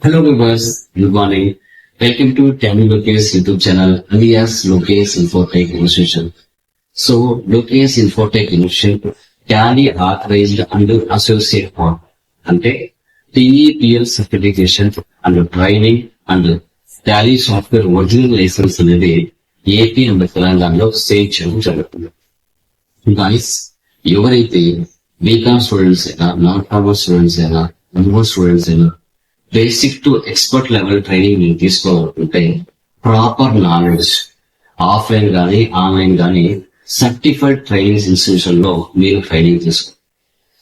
Hello viewers, good morning. Welcome to Tamil Lokesh YouTube channel alias Lokesh Infotech Institution. So Lokesh Infotech Institution Tally authorized under associate for అంటే TEPL certification and training and Tally software original license అనేది AP and తెలంగాణలో sale చేయడం జరుగుతుంది. Guys ఎవరైతే BCom students అయినా non commerce students అయినా MO students అయినా basic to expert level training మీరు తీసుకోవాలనుకుంటే ప్రాపర్ నాలెడ్జ్ ఆఫ్లైన్ కానీ ఆన్లైన్ కానీ సర్టిఫైడ్ ట్రైనింగ్ ఇన్స్టిట్యూషన్ లో మీరు ట్రైనింగ్ తీసుకో.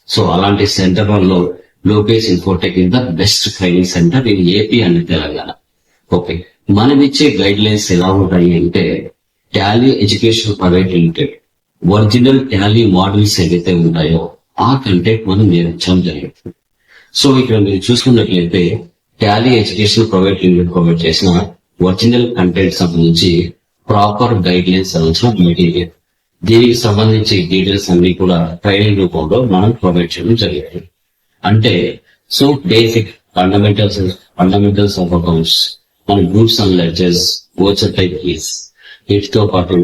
సో అలాంటి సెంటర్ లో Lokesh Infotech is the best training centre in AP and Telangana. Okay, మనం ఇచ్చే గైడ్ లైన్స్ ఎలా ఉంటాయి అంటే Tally education private limited original Tally models ఏవైతే ఉంటాయో ఆ కంటెంట్ మనం నేర్పించడం జరుగుతుంది. సో ఇక్కడ మీరు చూసుకున్నట్లయితే Tally education private limited provide చేసిన ఒరిజినల్ కంటెంట్ సంబంధించి ప్రాపర్ గైడ్ లైన్స్ సంబంధించిన మెటీరియల్, దీనికి సంబంధించి డీటెయిల్స్ అన్ని కూడా ట్రైనింగ్ రూపంలో మనం ప్రొవైడ్ చేయడం జరిగింది. అంటే so basic fundamentals of accounts, మన groups and ledgers, voucher type keys, వీటితో పాటు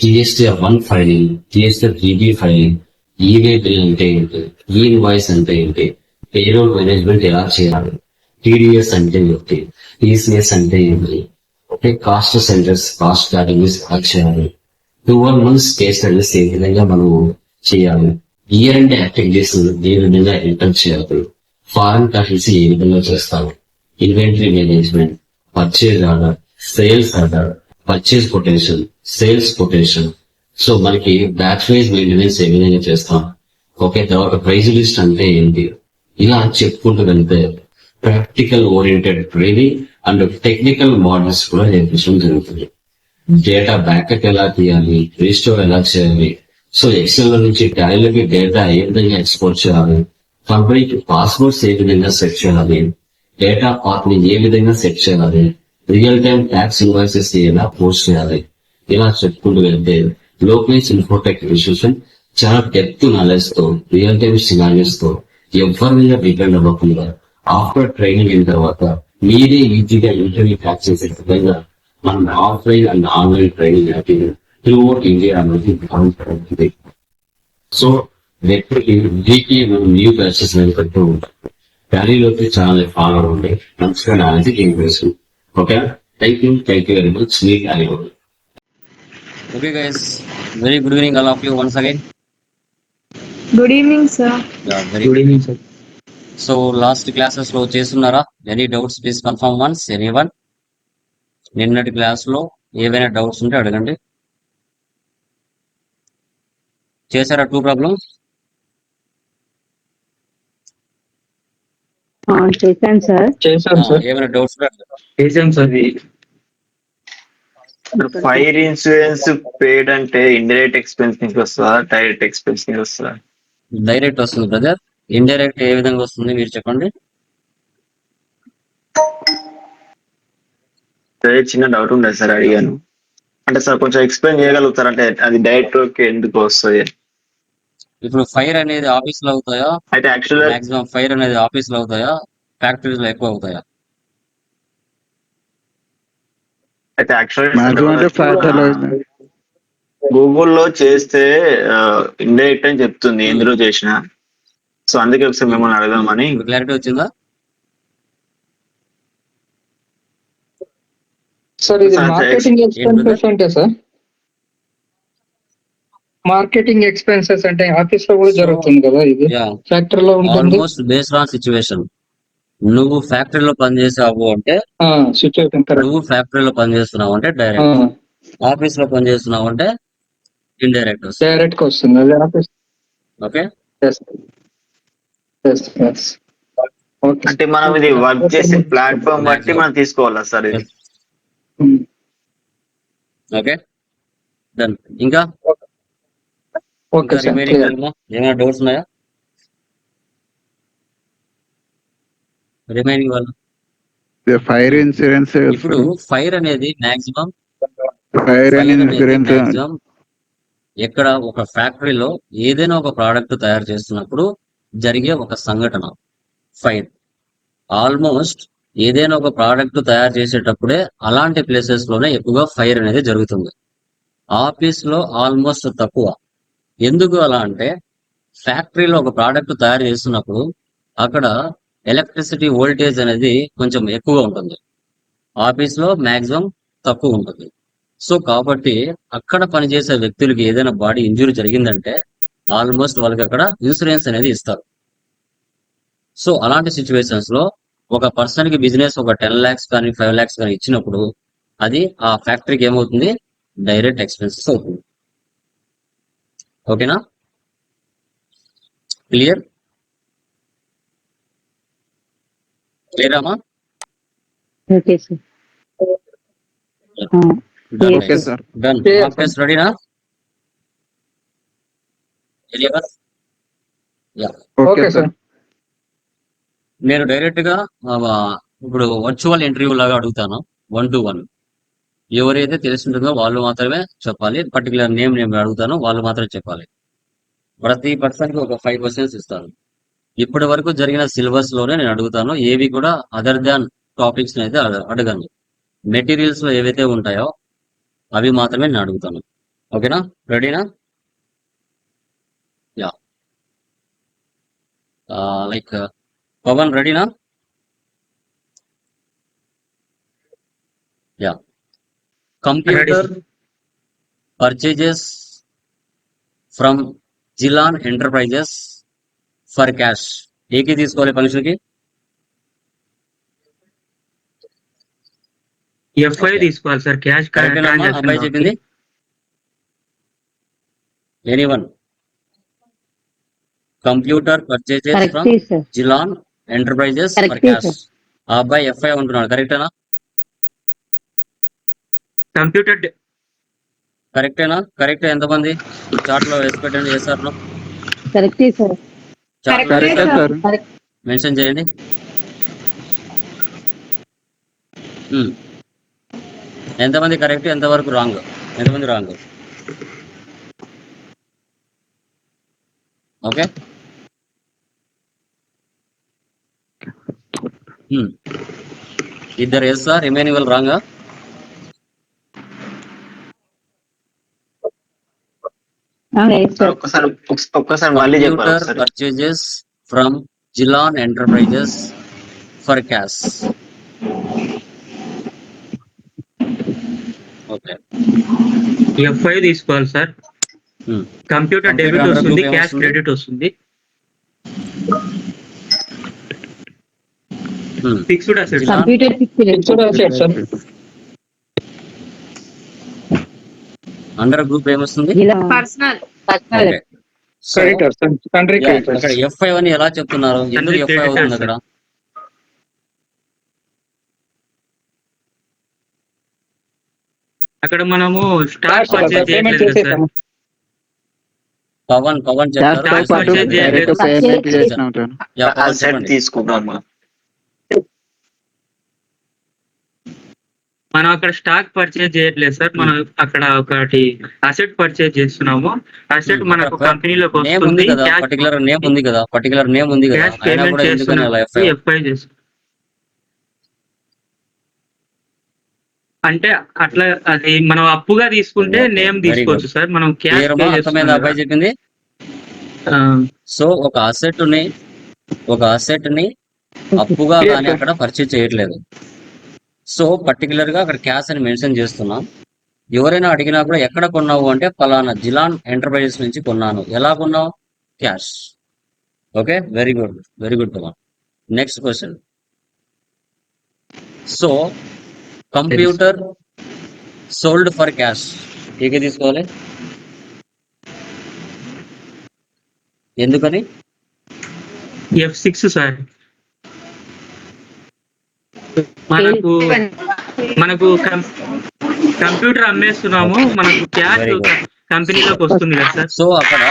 GST1 filing, GST3B filing, e-way bill అంటే ఏంటి, ఈ ఇన్వాయిస్ అంటే ఏంటి, పేరోల్ మేనేజ్మెంట్ ఎలా చేయాలి, టీడీఎస్ అంటే ఏంటి, టీసీఎస్ అంటే ఏంటి, okay, cost centres, cost categories ఎలా చేయాలి, 12 months కేస్ స్టడీస్ ఏ విధంగా మనం చేయాలి, ఇయర్ అండ్ యాక్టివిటీస్ ఏ విధంగా ఎంటర్ చేయాలి, ఫారెన్ కరెన్సీ ఏ విధంగా చేస్తాము, inventory management, purchase order, sales order, purchase potential, sales potential. So మనకి బ్యాచ్ వైజ్ మెయింటెనెన్స్ ఏ విధంగా చేస్తాం, ఓకే, తర్వాత ప్రైజ్ లిస్ట్ అంటే ఏంటి, ఇలా చెప్పుకుంటూ వెళ్తే practical oriented training and technical models కూడా నేర్పించడం జరుగుతుంది. డేటా బ్యాకప్ ఎలా తీయాలి, రీస్టోర్ ఎలా చేయాలి, సో ఎక్సెల్ నుంచి టాలీలోకి డేటా ఏ విధంగా ఎక్స్పోర్ట్ చేయాలి, కంపెనీకి పాస్వర్డ్స్ ఏ విధంగా సెట్ చేయాలి, డేటా పాత్ ని ఏ విధంగా సెట్ చేయాలి, రియల్ టైమ్ ట్యాక్స్ ఇన్వాయిసెస్ ఎలా పోస్ట్ చేయాలి, ఇలా చెప్పుకుంటూ వెళ్తే లోకేష్ ఇన్ఫోటెక్ ఇన్స్టిట్యూషన్ చాలా డెప్త్ నాలెడ్జ్ తో, రియల్ టైమ్ సినారియోస్ తో ఎవరి మీద డిపెండ్ అవ్వకుండా ఆఫ్టర్ ట్రైనింగ్ అయిన తర్వాత మీరే ఈజీగా ఇంటర్వ్యూ ట్యాక్స్ చేసే విధంగా మనం offline and online training through out India అనేది భావించబడుతుంది. సో ఎప్పటికీ వీక్లీ మనం న్యూ బ్యాచెస్ అనేది పెడుతూ ఉంటాం. టాలీలోకి ఛానల్ ఫాలో అవ్వండి, మంచిగా నాలెడ్జ్ గెయిన్ చేస్తుంది. Okay, thank you very much. Me Tally. Okay guys, very good evening all of you once again. Good evening sir. Yeah, very good evening sir. So last classes లో చేస్తున్నారా? Any doubts please confirm once. Anyone? నిన్నటి class లో ఏవైనా doubts ఉంటే అడగండి. చేశారా 2 problems? చేశాను sir. చేశాను సార్. ఏమైనా డౌట్స్ ఉంటే అడగండి. చేశాను సార్. ఫైర్ ఇన్సూరెన్స్ పేడ్ అంటే ఇండైరెక్ట్ ఎక్స్పెన్స్ నుంచి వస్తుందా, డైరెక్ట్ ఎక్స్పెన్స్ నుంచి వస్తుందా? డైరెక్ట్ వస్తుంది బ్రదర్. ఇండైరెక్ట్ ఏ విధంగా వస్తుంది మీరు చెప్పండి. అదే చిన్న డౌట్ ఉండదు సార్, అడిగాను. అంటే సార్ కొంచెం ఎక్స్ప్లెయిన్ చేయగలుగుతారు, అంటే అది డైరెక్ట్ ఎందుకు వస్తుంది? ఇప్పుడు ఫైర్ అనేది ఆఫీస్ లో అవుతాయా? అయితే యాక్చువల్గా మాక్సిమం ఫైర్ అనేది ఆఫీస్ లో అవుతాయా, ఫ్యాక్టరీస్ లో ఎక్కువ అవుతాయా? అయితే యాక్చువల్గా గూగుల్లో చేస్తే ఇండైరెక్ట్ అని చెప్తుంది ఎందులో చేసినా. సో అందుకే ఒకసారి మిమ్మల్ని అడగమని. క్లారిటీ వచ్చిందా? సార్ ఇది మార్కెటింగ్ ఎక్స్పెన్సెస్ అంటే సార్, మార్కెటింగ్ ఎక్స్పెన్సెస్ అంటే ఆఫీస్ లో కూడా జరుగుతుంది కదా, ఇది ఫ్యాక్టరీ లో ఉంటుంది. Almost based on situation. నువ్వు ఫ్యాక్టరీలో పనిచేసావు అంటే సిచ్యువేషన్ నువ్వు ఫ్యాక్టరీలో పనిచేస్తున్నావు అంటే డైరెక్ట్, ఆఫీస్ లో పనిచేస్తున్నావు అంటే ఇండైరెక్ట్ వస్తుంది. డైరెక్ట్ గా వస్తుంది అది ఆఫీస్. ఓకే, అంటే మనం ఇది వర్క్ చేసే ప్లాట్ఫామ్ బట్టి మనం తీసుకోవాలా సార్ ఇది? Okay done. ఇంకా ఓకే సార్. ఏమైనా డౌట్స్ ఉన్నాయా రిమైనింగ్ వాళ్ళు? ఫైర్ ఇన్సూరెన్స్, ఇప్పుడు ఫైర్ అనేది మాక్సిమం ఎక్కడ ఒక ఫ్యాక్టరీలో ఏదైనా ఒక ప్రోడక్ట్ తయారు చేస్తున్నప్పుడు జరిగే ఒక సంఘటన ఫైర్. ఆల్మోస్ట్ ఏదైనా ఒక ప్రోడక్ట్ తయారు చేసేటప్పుడే అలాంటి ప్లేసెస్ లోనే ఎక్కువగా ఫైర్ అనేది జరుగుతుంది. ఆఫీస్ లో ఆల్మోస్ట్ తక్కువ. ఎందుకు అలా అంటే ఫ్యాక్టరీలో ఒక ప్రోడక్ట్ తయారు చేస్తున్నప్పుడు అక్కడ ఎలక్ట్రిసిటీ వోల్టేజ్ అనేది కొంచెం ఎక్కువగా ఉంటుంది. ఆఫీస్ లో మాక్సిమం తక్కువ ఉంటుంది. సో కాబట్టి అక్కడ పనిచేసే వ్యక్తులకి ఏదైనా బాడీ ఇంజురీ జరిగిందంటే ఆల్మోస్ట్ వాళ్ళకి అక్కడ ఇన్సూరెన్స్ అనేది ఇస్తారు. సో అలాంటి సిచ్యువేషన్స్ లో ఒక పర్సన్ కి బిజినెస్ ఒక 10 lakhs కానీ 5 lakhs కానీ ఇచ్చినప్పుడు అది ఆ ఫ్యాక్టరీకి ఏమవుతుంది, డైరెక్ట్ ఎక్స్పెన్సెస్ అవుతుంది. ఓకేనా, క్లియర్ అమ్మా? Okay sir. Done okay sir. Done. Clear, mark test రెడీనా? Okay sir. నేను డైరెక్ట్ గా ఇప్పుడు వర్చువల్ ఇంటర్వ్యూ లాగా అడుగుతాను, 1 to 1. ఎవరైతే తెలిసి ఉంటుందో వాళ్ళు మాత్రమే చెప్పాలి. పర్టికులర్ నేమ్ నేను అడుగుతాను, వాళ్ళు మాత్రమే చెప్పాలి. ప్రతి పర్సన్ కి ఒక 5 questions ఇస్తాను. ఇప్పటి వరకు జరిగిన సిలబస్ లోనే నేను అడుగుతాను. ఏవి కూడా అదర్ దాన్ టాపిక్స్ అయితే అడగను. మెటీరియల్స్ లో ఏవైతే ఉంటాయో అవి మాత్రమే నేను అడుగుతాను. ఓకేనా, రెడీనా? యా, లైక్ పవన్ రెడీనా? యా. కంప్యూటర్ పర్చేజెస్ ఫ్రమ్ జిలాన్ ఎంటర్ప్రైజెస్ ఫర్ క్యాష్. ఏకి తీసుకోవాలి ఫంక్షన్ కి? ఎఫ్ఐ తీసుకోవాలి సార్, క్యాష్ కరెక్టేనమ్మా అబ్బాయి చెప్పింది? ఎనీవన్? కంప్యూటర్ పర్చేజెస్ ఫ్రమ్ కరెక్టే సార్. జిలాన్ ఎంటర్ప్రైజెస్ ఫర్ కరెక్టే క్యాష్. సార్. ఆ అబ్బాయి ఎఫ్ఐ ఉంటున్నాడు, కరెక్టేనా? కంప్యూటర్ కరెక్టేనా? కరెక్ట్. ఎంతమంది చాట్ లో వేసి పెట్టండి, చేస్తారు కరెక్టే సార్. చాట్ లో కరెక్టే సార్. మెన్షన్ చేయండి. ఎంతమంది కరెక్ట్, ఎంతవరకు రాంగ్? ఎంతమంది రాంగ్? ఓకే, ఇద్దరు ఎస్ సార్, రిమైనింగ్ వాళ్ళు రాంగా? ఒక్కసారి మళ్ళీ చెప్పాలి కంప్యూటర్ ఒకసారి. పర్చేజెస్ ఫ్రమ్ జిలాన్ enterprises for cash. Okay, FI తీసుకోవాలి సార్. కంప్యూటర్ డెబిట్ Computer వస్తుంది, group క్యాష్ ఏమొస్తుంది? క్రెడిట్ వస్తుంది. Fixed assets. Computer fixed assets sir. Under group ఏమొస్తుంది? Personal. Okay, so creditors sir, country అక్కడ క్రెడిటర్స్. ఎఫ్ఐ అని ఎలా చెప్తున్నారు? ఎందుకు Country ఎఫ్ఐ అవుతుంది creditors, అక్కడ? అక్కడ మనము స్టాక్ పర్చేజ్ పేమెంట్ చేయట్లేదు సార్. చేసేసాము. పవన్ క్యాష్ తో చెప్తారు. పాటు purchase డైరెక్ట్ పేమెంట్ చేసిన ఉంటాను. యా, పవన్ అసెట్ చెప్పండి. తీసుకున్నాము. మనం అక్కడ స్టాక్ పర్చేజ్ చేయట్లేదు సార్. మనం అక్కడ ఒకటి అసెట్ పర్చేజ్ చేస్తున్నాము. అసెట్ మనకు కంపెనీలోకి నేమ్ ఉంది వస్తుంది. కదా, పర్టికులర్ నేమ్ ఉంది కదా, పర్టికులర్ నేమ్ ఉంది కదా, క్యాష్ అయినా పేమెంట్ కూడా ఎందుకని అలా ఎఫ్ఐ? ఎఫ్ఐ చేస్తున్నాం. అంటే అట్లా అది మనం అప్పుగా తీసుకుంటే నేమ్ Very తీసుకోవచ్చు good. సార్. మనం క్యాష్ క్లియర్ పే అర్థమైంది చేస్తున్నాం అబ్బాయి చెప్పింది? కదా. సో ఒక అసెట్ ని అప్పుగా Clear, కానీ sir. అక్కడ పర్చేజ్ చేయట్లేదు. సో పర్టికులర్ గా అక్కడ క్యాష్ అని మెన్షన్ చేస్తున్నాం. ఎవరైనా అడిగినా కూడా ఎక్కడ కొన్నావు అంటే పలానా జిలాన్ ఎంటర్ప్రైజెస్ నుంచి కొన్నాను. ఎలా కొన్నావు? Cash. Okay, very good, very good Pavan. Next question. So computer sold for cash. ఏకే తీసుకోవాలి? ఎందుకని? F6 sir. మనకు కంప్యూటర్ అమ్మేస్తున్నాము, మనకు క్యాష్ Very good. కంపెనీలోకి వస్తుంది కదా సార్. సో అక్కడ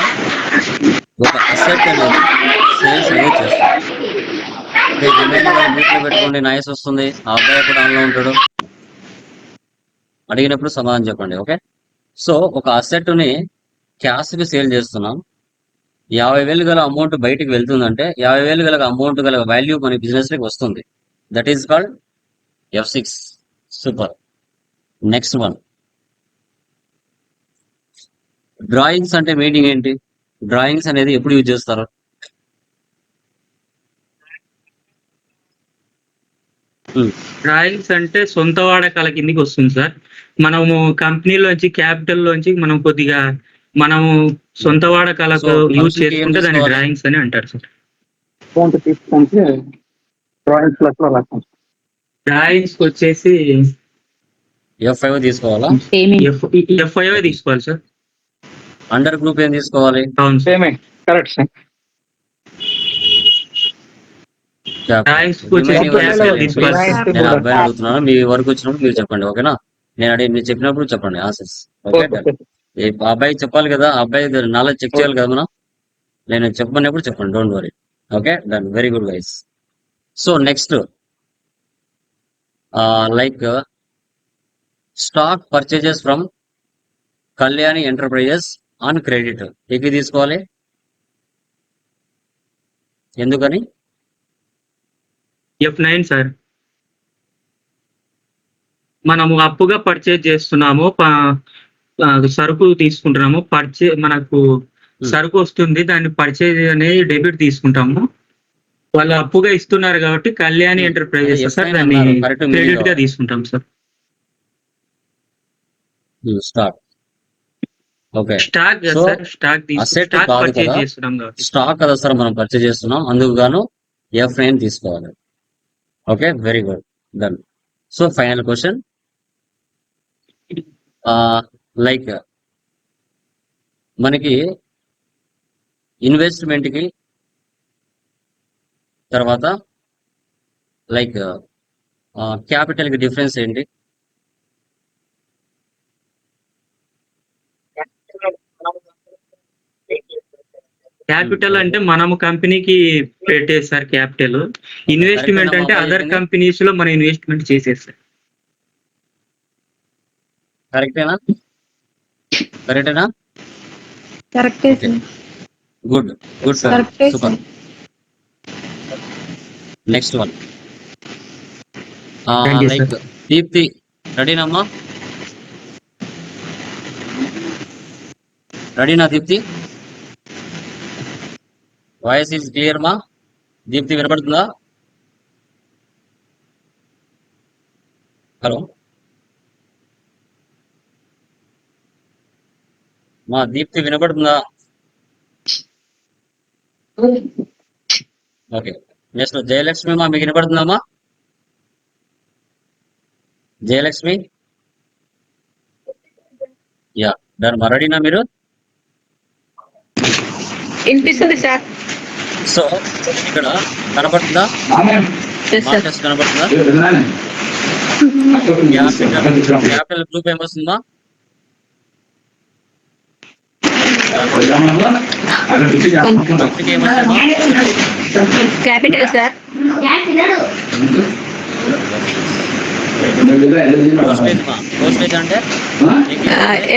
ఒక అసెట్ అనేది సేల్స్ అనేది చేస్తాం. మీట్లో పెట్టుకోండి, నాయిస్ వస్తుంది. ఆ అబ్బాయి కూడా ఆన్లో ఉంటాడు. అడిగినప్పుడు సమాధానం చెప్పండి. ఓకే, సో ఒక అసెట్ ని క్యాష్ కి సేల్ చేస్తున్నాం. 50,000 గల అమౌంట్ బయటికి వెళ్తుందంటే 50,000 గల అమౌంట్ గల వాల్యూ మన బిజినెస్ లోకి వస్తుంది. That is called F6. Super. Next one, drawings అంటే మీనింగ్ ఏంటి? డ్రాయింగ్స్ అనేది ఎప్పుడు యూజ్ చేస్తారు? డ్రాయింగ్స్ అంటే సొంత వాడకాల కిందికి వస్తుంది సార్. మనము కంపెనీలోంచి క్యాపిటల్ లోంచి మనం కొద్దిగా మనము సొంత వాడకాలకు So, యూజ్ మనుషులకి ఏం చేసుకుంటే దాన్ని తీసుకోవాలి? డ్రాయింగ్స్ అని అంటారు సార్. అకౌంట్ తీసుకుంటే డ్రాయింగ్ ప్లస్ లో రాస్తాం. డ్రాయింగ్స్ వచ్చేసి F5 తీసుకోవాలా? పేమెంట్ F5 తీసుకోవాలి సార్. అండర్ గ్రూప్ ఏం తీసుకోవాలి? అవును sir. Payment correct sir. Drawings వచ్చేసి Remaining ones క్యాపిటల్ please. తీసుకోవాలి సార్. నేను అబ్బాయిని అడుగుతున్నాను, మీ వరకు వచ్చినప్పుడు మీరు చెప్పండి, ఓకేనా? మీరు చెప్పినప్పుడు చెప్పండి ఆన్సర్స్. ఓకే, ఆ అబ్బాయి చెప్పాలి కదా, ఆ అబ్బాయి నాలెడ్జ్ చెక్ చేయాలి కదా మనం. నేను చెప్పమన్నప్పుడు చెప్పండి, don't worry. Okay, done. Very good guys. So next, like stock purchases from Kalyani enterprises on credit ఎక్కి తీసుకోవాలి. ఎందుకని? F9 sir. మనము అప్పుగా పర్చేజ్ చేస్తున్నాము, సరుకు తీసుకుంటున్నాము, మనకు సరుకు వస్తుంది, దాన్ని పర్చేజ్ అనేది డెబిట్ తీసుకుంటాము. వాళ్ళు అప్పుగా ఇస్తున్నారు కాబట్టి కళ్యాణి ఎంటర్ప్రైజెస్ సార్, దాన్ని కరెక్ట్ క్రెడిట్ గా తీసుకుంటాం sir. Stock. Okay, stock So, sir, stock asset stock కాదు పర్చేజ్ కదా. చేస్తున్నాం కాబట్టి. స్టాక్ కదా సార్ మనం పర్చేజ్ చేస్తున్నాం, అందుకు గాను F9 తీసుకోవాలి. Okay, very good, done. So final question, like మనకి ఇన్వెస్ట్మెంట్ కి తర్వాత లైక్ క్యాపిటల్ కి డిఫరెన్స్ ఏంటి? క్యాపిటల్ అంటే మనము కంపెనీకి పెట్టేది సార్ క్యాపిటల్. ఇన్వెస్ట్మెంట్ అంటే అదర్ కంపెనీస్ లో మనం ఇన్వెస్ట్మెంట్ చేసేది సార్. కరెక్టేనా? కరెక్టే సార్. గుడ్ సార్, కరెక్టే super. Sir. Next one, Thank you, sir. Like Deepti, రెడీనమ్మా? రెడీనా దీప్తి? వాయిస్ ఈజ్ క్లియర్ మా? దీప్తి వినపడుతుందా? హలో మా దీప్తి వినపడుతుందా? ఓకే, నెక్స్ట్ జయలక్ష్మి మా, మీకు వినపడుతుందమ్మా? జయలక్ష్మి, యా, డన్ మా. రెడీనా మీరు? వినిపిస్తుంది సార్. సో ఇక్కడ కనపడుతుందా? Yes, sir. మార్కెట్స్ కనపడుతుందా? క్యాపిటల్ గ్రూప్ ఏమొస్తుందా? కంపెనీకి ఏమొస్తుందా? Capital sir. పోస్టేజ్ మా. పోస్టేజ్ అంటే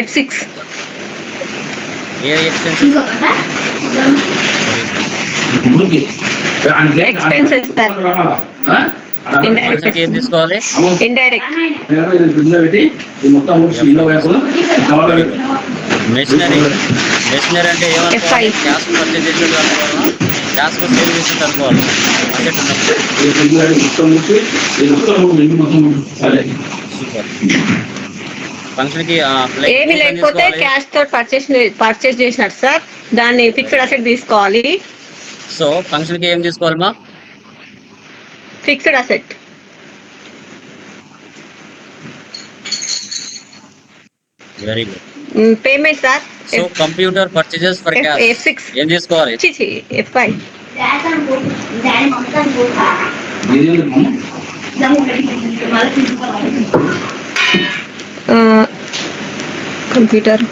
F6 ఏ ఎక్స్పెన్సెస్? Expenses sir. ఫంక్షన్కి ఏం తీసుకోవాలి? ఇండైరెక్ట్. మెషినరీ. మెషినరీ అంటే ఏమనుకోవాలి? F5. క్యాష్ పర్చేజ్ చేసేది అనుకోవాలా? క్యాష్ సేల్ చేసేది అనుకోవాలి? Asset super. ఫంక్షన్ కి ఏమి లేకపోతే క్యాష్ తో పర్చేస్ చేసినట్టు సార్, దాన్ని ఫిక్స్డ్ అసెట్ తీసుకోవాలి. సో ఫంక్షన్ కి ఏం తీసుకోవాలమ్మా? Fixed asset. Very good. Payment sir. So computer purchases for cash F6 ఏం తీసుకోవాలి? F5. Computer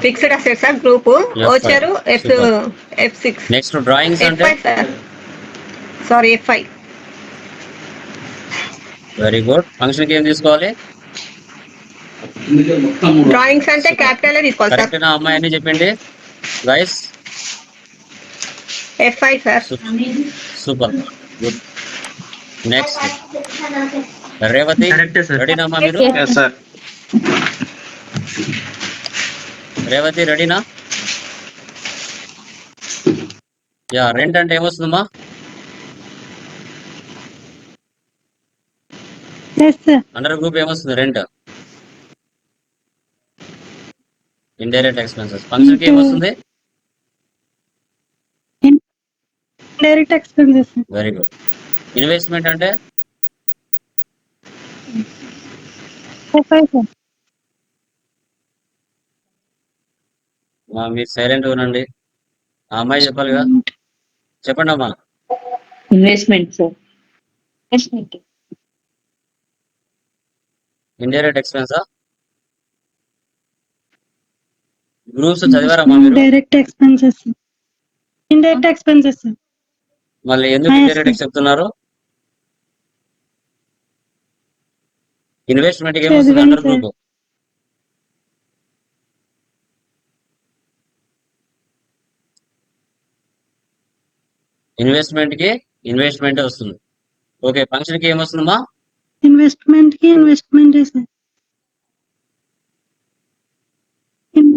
fixed assets sir, group వచ్చారు F6. నెక్స్ట్ డ్రాయింగ్స్ అంటే? F5 sir, sorry F5. Very good. Function కి ఏం తీసుకోవాలి? డ్రాయింగ్స్ అంటే క్యాపిటల్ తీసుకోవాలి సార్. కరెక్ట్ నా అమ్మాయి అని చెప్పింది guys? FI sir. Super, good. Next Revathi, కరెక్టే సార్. రెడీనామా మీరు? Yes sir. రేవతి రెడీనా? యా, రెంట్ అంటే ఏమొస్తుందమ్మా? అండర్ గ్రూప్ ఏమొస్తుంది రెంట్? Indirect expenses. ఫంక్షన్ కి ఏమొస్తుంది? Direct expenses. Very good. Investment అంటే? మీరు సైలెంట్ ఉనండి. ఆ అమ్మాయి చెప్పాలిగా, చెప్పండి అమ్మా. Investment sir. ఇన్వెస్ట్మెంట్. ఇండైరెక్ట్ ఎక్స్పెన్సా? గ్రూప్స్ చదివారమ్మా మీరు? Direct expenses. Indirect expenses. మళ్ళీ ఎందుకు ఇండైరెక్ట్ చెప్తున్నారు? ఇన్వెస్ట్మెంట్ కి ఏమొస్తుంది అండర్ గ్రూప్? ఇన్వెస్ట్మెంట్ కి ఇన్వెస్ట్మెంట్ వస్తుంది. ఓకే, ఫంక్షన్ కి ఏమొస్తుందమ్మా? ఇన్వెస్ట్మెంట్ కి ఇన్వెస్ట్మెంట్.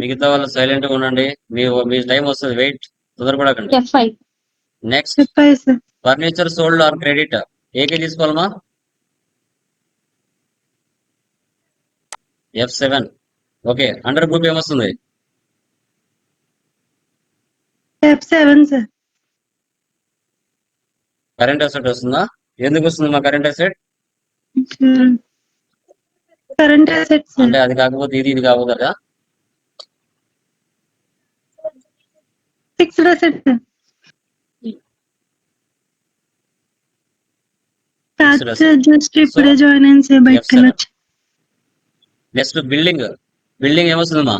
మిగతా వాళ్ళు సైలెంట్ గా ఉండండి. మీ టైం వస్తుంది, వెయిట్, తొందరపడకండి. FI. నెక్స్ట్ చెప్పాయి sir. Furniture sold or credit, ఏకే తీసుకోవాలమ్మా? F7. ఓకే, అండర్ గ్రూప్ ఏమొస్తుంది? F7 sir. కరెంట్ అసెట్ వస్తుందా? ఎందుకు వస్తుంది మా కరెంట్ అసెట్? Current assets. అంటే అది కాకపోతే ఇది కాకపోతే కదా? Fixed assets. జస్ట్ ఇప్పుడే జాయిన్ అయింది సార్, బయటకు వెళ్ళొచ్చు. Next building. బిల్డింగ్ ఏమొస్తుందమ్మా?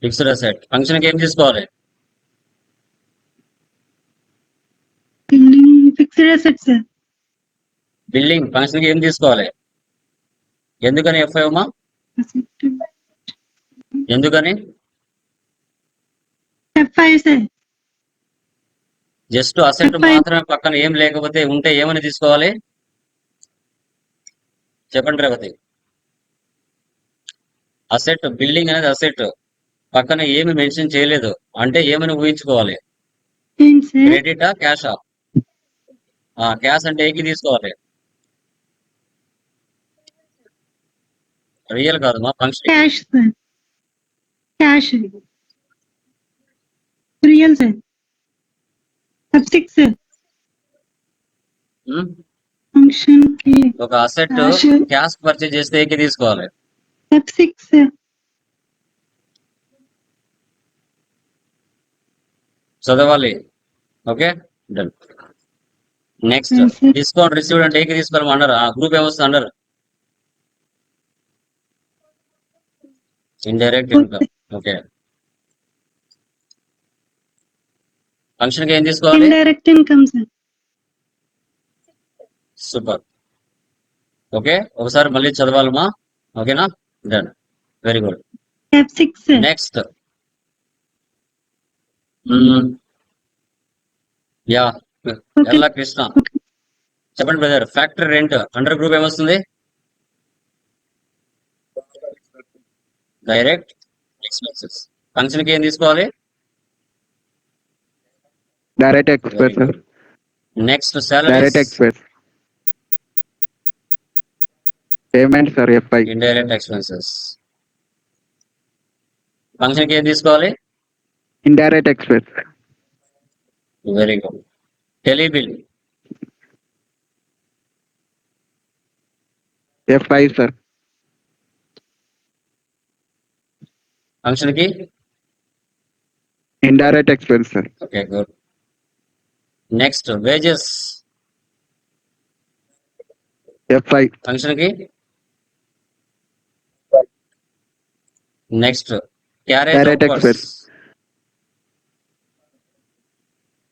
Fixed asset. ఫంక్షన్ కి ఏం తీసుకోవాలి? Fixed assets. బిల్డింగ్ ఫంక్షన్ కి ఏం తీసుకోవాలి? ఎందుకని FI అమ్మా? ఎందుకని? FI sir. జస్ట్ అసెట్ మాత్రమే, పక్కన ఏం లేకపోతే ఉంటే ఏమని తీసుకోవాలి? చెప్పండి రేవతి. అసెట్, బిల్డింగ్ అనేది అసెట్, పక్కన ఏమి మెన్షన్ చేయలేదు అంటే ఏమని ఊహించుకోవాలి? క్రెడిటా, క్యాషా? క్యాష్ అంటే ఏకి తీసుకోవాలి. రియల్ కాదు మా function. Cash sir. Cash. Real sir. F6. Function కి ఒక అసెట్ క్యాష్ పర్చేజ్ చేస్తే ఏకి తీసుకోవాలి. F6. చదవాలి. Okay, done. Next discount received అంటే ఏకి తీసుకోవాలి అండర్. గ్రూప్ ఏమొస్తుంది under? Indirect income. Okay, function కి ఏం తీసుకోవాలి? Indirect income sir. Super. Okay, ఒకసారి మళ్ళీ చదవాలమ్మా. ఓకేనా? Done, very good. F6. Next yeah, Ella Krishna, చెప్పండి brother. Factory rent under group ఏమొస్తుంది? Direct expenses. ఫంక్షన్ కి ఏం తీసుకోవాలి? Direct expense. Next direct salary, expense. Payment sir, FI. Indirect expenses. Function కి ఏం తీసుకోవాలి? Indirect expense. Very good. Tele bill. FI sir. Function కి indirect expense sir. Okay, good. Next wages. FI. Function కి next carriage direct of expense.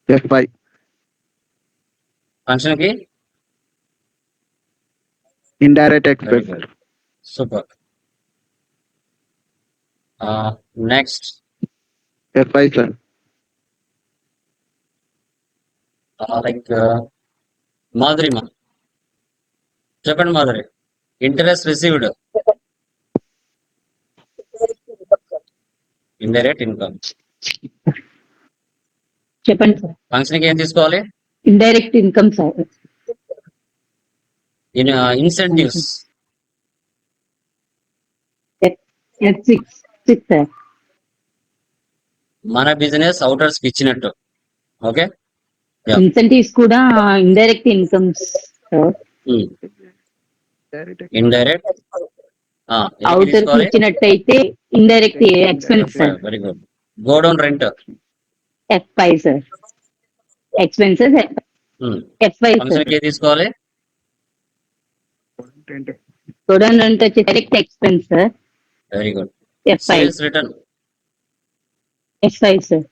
FI. Function కి indirect expense. Super. Next FI sir. Like Madhurima, చెప్పండి Madhuri. Interest received, indirect income. చెప్పండి sir. Function కి ఏం తీసుకోవాలి? Indirect income sir. Incentives, F6 sir. మన business outers కి ఇచ్చినట్టు. ఓకే, Yeah. ఇన్సెంటివ్స్ కూడా indirect incomes sir. Indirect outer తీసుకోవాలి. ఇచ్చినట్టయితే indirect expense sir. Very good. Godown rent, F5 sir. Expenses F5 function sir. కి తీసుకోవాలి. గోడౌన్ రెంట్ వచ్చి direct expense sir. Very good. F5 sales return, F5 sir.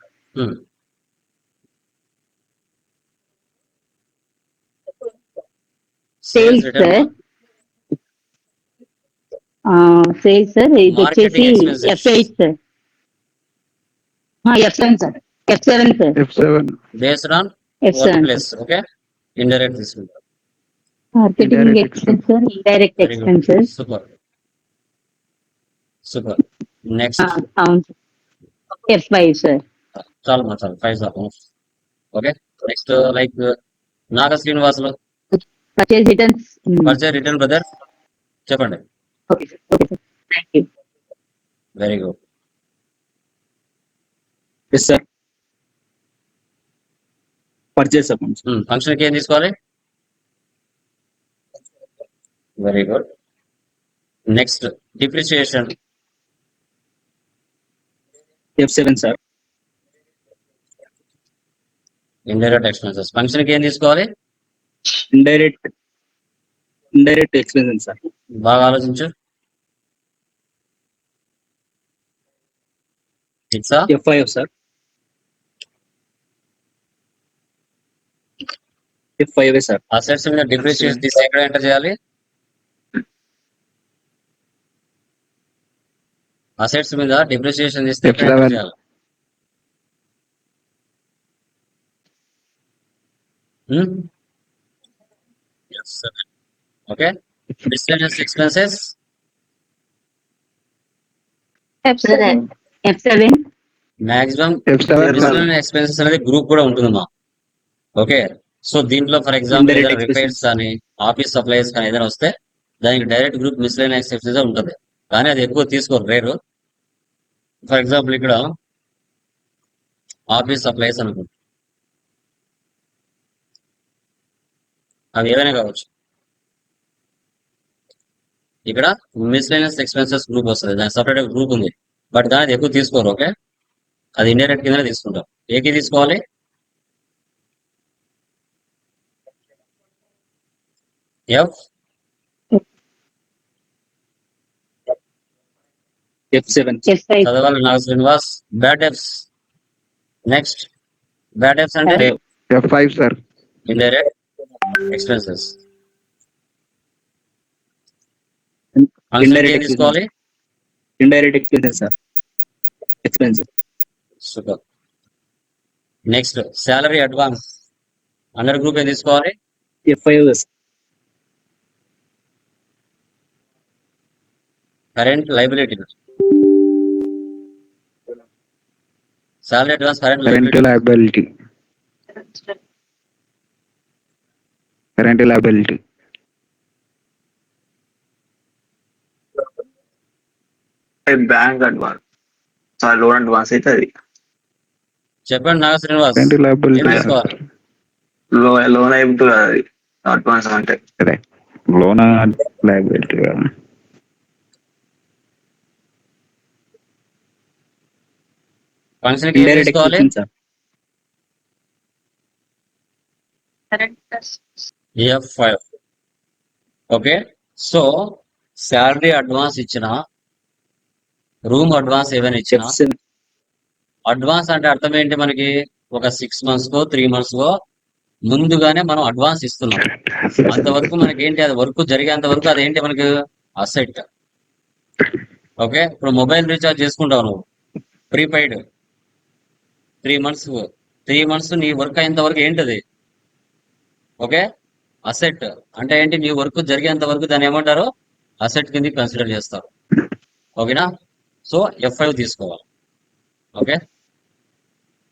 Sales sir. Sales sir. ఇది వచ్చేసి Marketing expenses. F8 sir. F7 sir. F7 sir. F7. Based on F7 place. Okay, indirect తీసుకుంటాం. Marketing Indirect expense sir. Indirect very good, expenses. Super super. Next అవును sir. F5 sir. చాలు 5 okay. Next like Naga Srinivasulu, purchase returns. Purchase return brother, చెప్పండి. Okay sir. Okay sir. Thank you. Very good. Yes sir. Purchase account. Function కి ఏం తీసుకోవాలి? Very good. Next depreciation, F7 sir. Indirect expenses. Function కి ఏం తీసుకోవాలి? Indirect expenses sir. బాగా ఆలోచించు. It's a F5 sir. F5 sir. Assets మీద depreciation తీసి ఎక్కడ ఎంటర్ చేయాలి? అసెట్స్ మీద డిప్రిసియేషన్ తీస్తే ఎక్కడ F7. ఎంటర్ చేయాలి? Okay. Miscellaneous expenses, F7. Maximum F7 sir. Miscellaneous expenses అనేది గ్రూప్ కూడా ఉంటుందమ్మా. ఓకే, సో దీంట్లో ఫర్ ఎగ్జాంపుల్ Indirect ఏదైనా రిపేర్స్ కానీ ఆఫీస్ సప్లైస్ కానీ ఏదైనా వస్తే దానికి డైరెక్ట్ గ్రూప్ మిస్సెలెనియస్ ఎక్స్పెన్సెస్ ఉంటుంది, కానీ అది ఎక్కువ తీసుకోరు, రేరు. ఫర్ ఎగ్జాంపుల్ ఇక్కడ ఆఫీస్ సప్లైస్ అనుకుంటా, అవి ఏదైనా కావచ్చు. ఇక్కడ మిస్సెలెనియస్ ఎక్స్పెన్సెస్ గ్రూప్ వస్తుంది, దానికి సపరేట్ గ్రూప్ ఉంది, బట్ దాని ఎక్కువ తీసుకోరు. ఓకే, అది ఇండైరెక్ట్ కిందనే తీసుకుంటాం. ఏకి తీసుకోవాలి? F7. F5. చదవాలి Naga Srinivas. Bad debts. Next bad debts అంటే F5 sir. Indirect expenses. Indirect తీసుకోవాలి? Indirect expenses sir. Expenses. Super. Next salary advance, under group ఏం తీసుకోవాలి? F5 current liability. Salary advance current Current liability. liability. Current liability. Bank advance sir. Loan advance అయితే అది చెప్పండి Naga Srinivas, Current ఏం liability. తీసుకోవాలి? Loan అయిపోతుంది కదా అది అడ్వాన్స్ అంటే. Correct. Loan liability. ఫంక్షన్ కి ఏం ఇండైరెక్ట్ తీసుకోవాలి? Expenses sir. F5. Okay, so salary advance ఇచ్చిన, రూమ్ అడ్వాన్స్ ఏమైనా ఇచ్చిన, F7. అడ్వాన్స్ అంటే అర్థం ఏంటి? మనకి ఒక 6 months కో 3 months కో ముందుగానే మనం అడ్వాన్స్ ఇస్తున్నాం. అంతవరకు మనకి ఏంటి, అది వర్క్ జరిగేంత వరకు అదేంటి మనకు అసెట్. ఓకే, ఇప్పుడు మొబైల్ రీఛార్జ్ చేసుకుంటావు నువ్వు ప్రీపెయిడ్ 3 మంత్స్. 3 మంత్స్ నీ వర్క్ అయ్యేంత వరకు ఏంటది? ఓకే, అసెట్ అంటే ఏంటి? నీ వర్క్ జరిగేంత వరకు దాన్ని ఏమంటారు? అసెట్ కింద కన్సిడర్ చేస్తారు. ఓకేనా? సో F5 తీసుకోవాలి. Okay,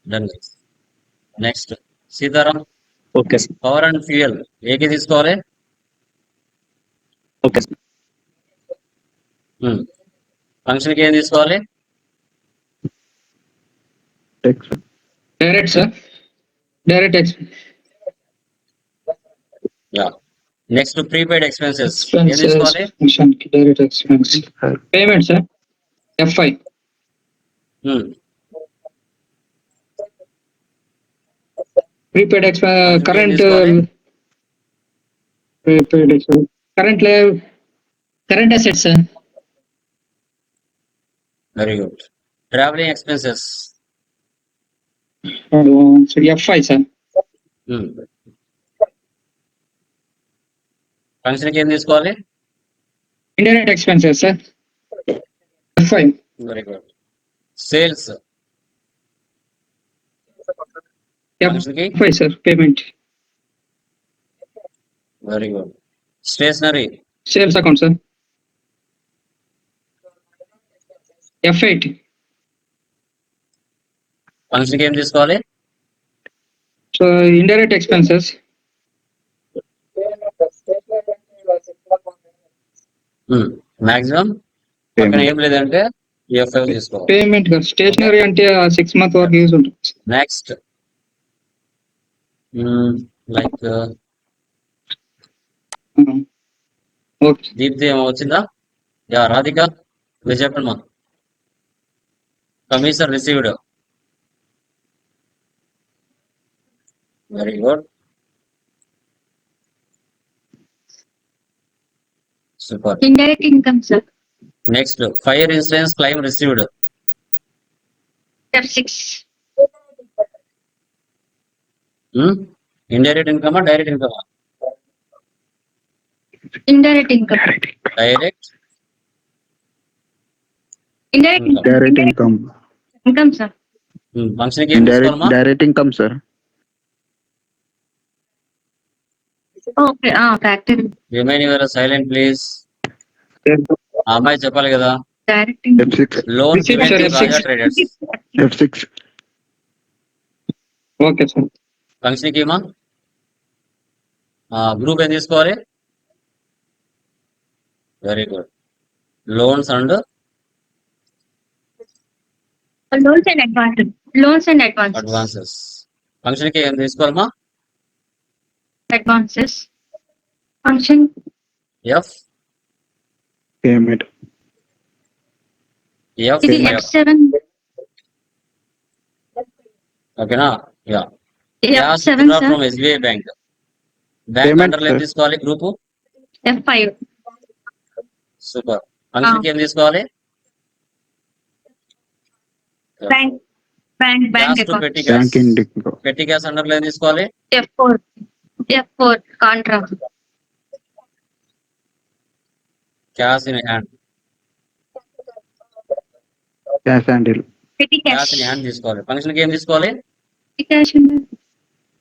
done. Next Sitaram, okay sir. Power and fuel ఏకి తీసుకోవాలి. Okay sir. ఫంక్షన్ కి ఏం తీసుకోవాలి? Direct sir, direct yeah. Next prepaid expenses ఏం తీసుకోవాలి? Expenses, direct expense, payment sir, F5. Prepaid current, prepaid current assets sir. Very good. Travelling expenses F5 sir. Function కి ఏం తీసుకోవాలి? Indirect expenses sir, F5. Very good. Sales function కి F5 sir, payment. Very good. Stationery sales account sir, F8. Function కి ఏం తీసుకోవాలి? So indirect expenses, maximum పక్కన ఏం లేదంటే F5 తీసుకోవాలి. పేమెంట్ స్టేషనరీ అంటే 6 months వరకు యూజ్ ఉంటుంది. నెక్స్ట్ లైక్ ఓకే, దీప్తి ఏమో వచ్చిందా? యా, రాధిక మీరు చెప్పండి మా. Commission received. Very good, super. Indirect income sir. Next fire insurance claim received. F6. Indirect ఇన్కమా డైరెక్ట్ ఇన్కమా? Indirect income. Direct indirect direct income. Income sir. Function కి ఏం తీసుకోవాలమ్మా? Direct income sir. Okay, factory. Remain your silent please. ఆ అమ్మాయి చెప్పాలి కదా. Direct income. F6. Loan F6 sir, F6. Traders. F6. Okay sir. Function కి ఏమా? గ్రూప్ ఏం తీసుకోవాలి? Very good. Loans and loans and advances. Loans and advances. Advances. Function కి ఏం తీసుకోవాలమ్మా? Advances. Function F payment. F ఇది F7. ఓకేనా? Yeah. Cash F7 withdraw sir. From SBI bank. Bank Payment, అండర్లో ఏం sir. తీసుకోవాలి? Group F5. సూపర్. ఫంక్షన్ కి ఏం తీసుకోవాలి? Bank bank cash to account. పెట్టి బ్యాంక్ క్యాష్. ఇండిక్. పెట్టి క్యాష్ అండర్లో ఏం తీసుకోవాలి? F4 Contra. Cash in hand. Cash handle. పెట్టి క్యాష్ క్యాష్. ఇన్ హ్యాండ్ తీసుకోవాలి. ఫంక్షన్ కి ఏం తీసుకోవాలి? Cash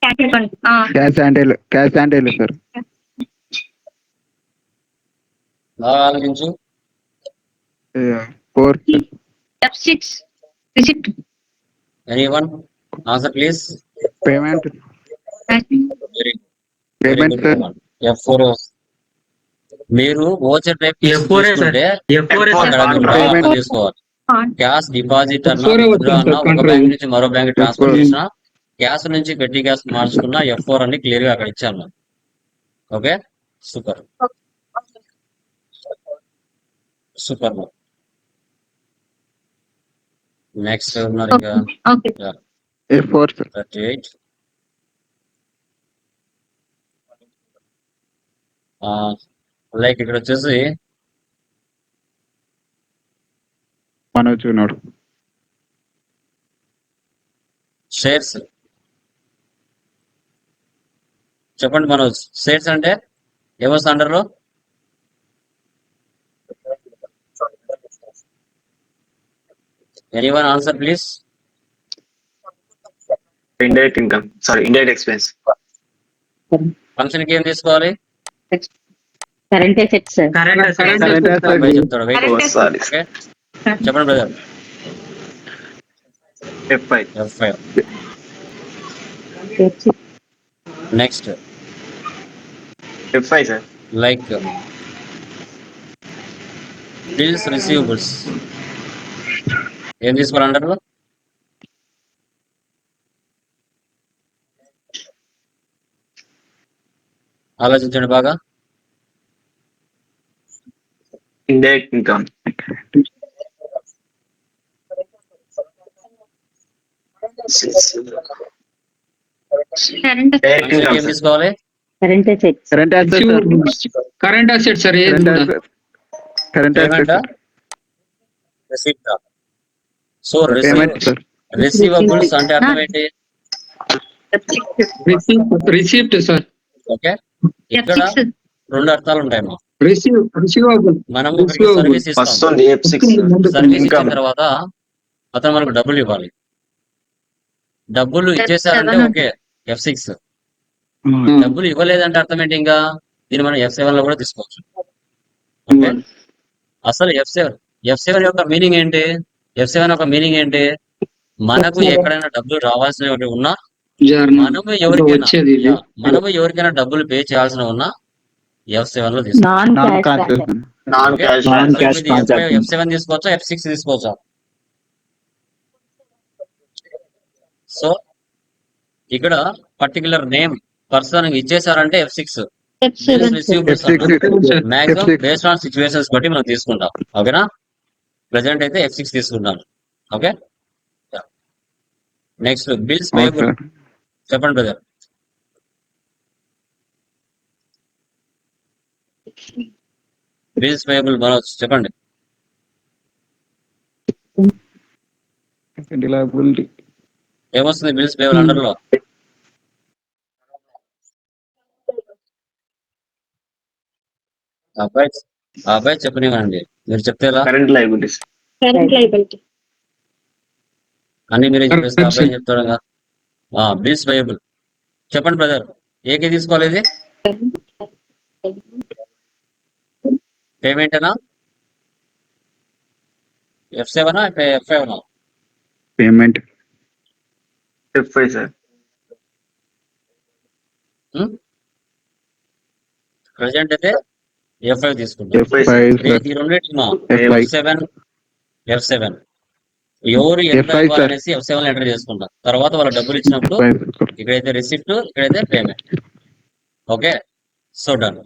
cash account. Cash handle. Cash handle sir. బాగా ఆలోచించు. 4. F6 receipt. Anyone answer please. Payment. Very payment sir. F4. మీరు ఓచర్ టైప్ F4 ఏ sir. F4 ఏ అక్కడ sir. మీరు Payment. డ్రా తీసుకోవాలి. క్యాష్ డిపాజిట్ అన్న F4 ఏ withdraw అన్న వస్తుంది ఒక సార్, బ్యాంక్ నుంచి మరో బ్యాంక్ ట్రాన్స్ఫర్ F4. చేసిన క్యాష్ నుంచి పెట్టి క్యాష్ మార్చుకున్న F4 అని క్లియర్ గా అక్కడ ఇచ్చాను. Okay, super super. నెక్స్ట్ ఉన్నారు ఇంకా ఓకే. A4 sir. 38. లైక్ ఇక్కడ వచ్చేసి మనోజ్ ఉన్నాడు. షేర్స్. చెప్పండి మనోజ్, షేర్స్ అంటే ఏమొస్తుంది అండర్లో? Anyone answer please. Indirect income, sorry indirect expense. Function కి ఏం తీసుకోవాలి? Current assets sir. కరెంట్ అబ్బాయి చెప్తాడు. వెయిట్. ఓ సారీ, ఓకే చెప్పండి brother. F5. F5. Next F5 sir. Like bills receivables ఏం తీసుకోవాలంటారు? ఆలోచించండి బాగా. Indirect income. Current direct function కి ఇన్కమ్ ఏం సార్. తీసుకోవాలి? Current assets. Current current asset sir. ఏది కూడా. Current payment receipt. So payment sir. Receivables అంటే అర్థం ఏంటి? Receipt sir. ఓకే ఇక్కడ రెండు అర్థాలు ఉంటాయమ్మా. రిసీవబుల్. మనం ఒకరికి సర్వీస్ ఫస్ట్ ఇస్తాం. ఉంది F6 సర్వీస్ ఇచ్చిన ఇన్కమ్. తర్వాత అతను మనకు డబ్బులు ఇవ్వాలి. డబ్బులు ఇచ్చేసారంటే ఓకే F6. డబ్బులు ఇవ్వలేదంటే అర్థం ఏంటి? ఇంకా దీన్ని మనం F7 లో కూడా తీసుకోవచ్చు. ఓకే అసలు F7 యొక్క మీనింగ్ ఏంటి? F7 యొక్క మీనింగ్ ఏంటి? మనకు ఎక్కడైనా డబ్బులు రావాల్సినవి ఉన్నా, మనము ఎవరికైనా డబ్బులు పే చేయాల్సిన ఉన్నా F7 లో తీసుకోవచ్చు. Non cash non cash. F7 తీసుకోవచ్చా, F6 తీసుకోవచ్చా? సో ఇక్కడ పర్టికులర్ నేమ్ పర్సన్ ఇచ్చేసారంటే F6. Maximum based on situations బట్టి మనం తీసుకుంటాం. ఓకేనా? ప్రెసెంట్ అయితే F6 తీసుకుంటాం. Okay next bills payable. చెప్పండి బ్రదర్. బిల్స్ పేయబుల్ మనోజ్ చెప్పండి. రిలయబిలిటీ. ఏమొస్తుంది బిల్స్ పేయబుల్ అండర్ లో? అబ్బాయి చెప్పనివ్వండి, మీరు చెప్తేలా కరెంట్ లయబిలిటీస్. అన్ని మీరే చెప్పేస్తే అబ్బాయి చెప్తాడు. బిల్స్ పేయబుల్ చెప్పండి బ్రదర్. ఏకే తీసుకోవాలి? ఇది పేమెంటేనా? F7 F5? Payment. F5 sir. Present అయితే F5 తీసుకుంటాం. F5 ఈ రెండింటిమా F7 ఎవరు ఎంత F5 ఇవ్వాలనేసి F7 ఎంటర్ చేసుకుంటాం. తర్వాత వాళ్ళ డబ్బులు ఇచ్చినప్పుడు ఇక్కడైతే రిసిప్ట్, ఇక్కడైతే payment. Okay so done.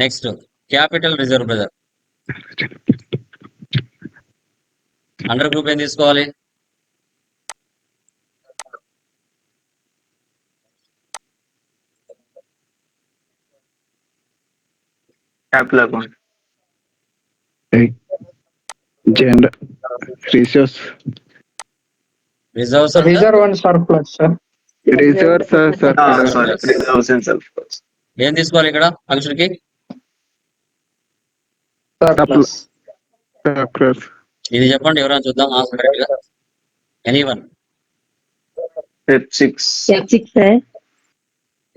Next capital reserve brother. Under group ఏం తీసుకోవాలి? Capital account. General resource. Reserves reserve and surplus sir. Resource sir. Sorry reserves and surplus. ఏం తీసుకోవాలి ఇక్కడ ఫంక్షన్ కి? సర్ప్లస్. ఇది చెప్పండి ఎవరైనా చూద్దాం ఆన్సర్ కరెక్ట్ గా. ఎనీవన్? F6 sir.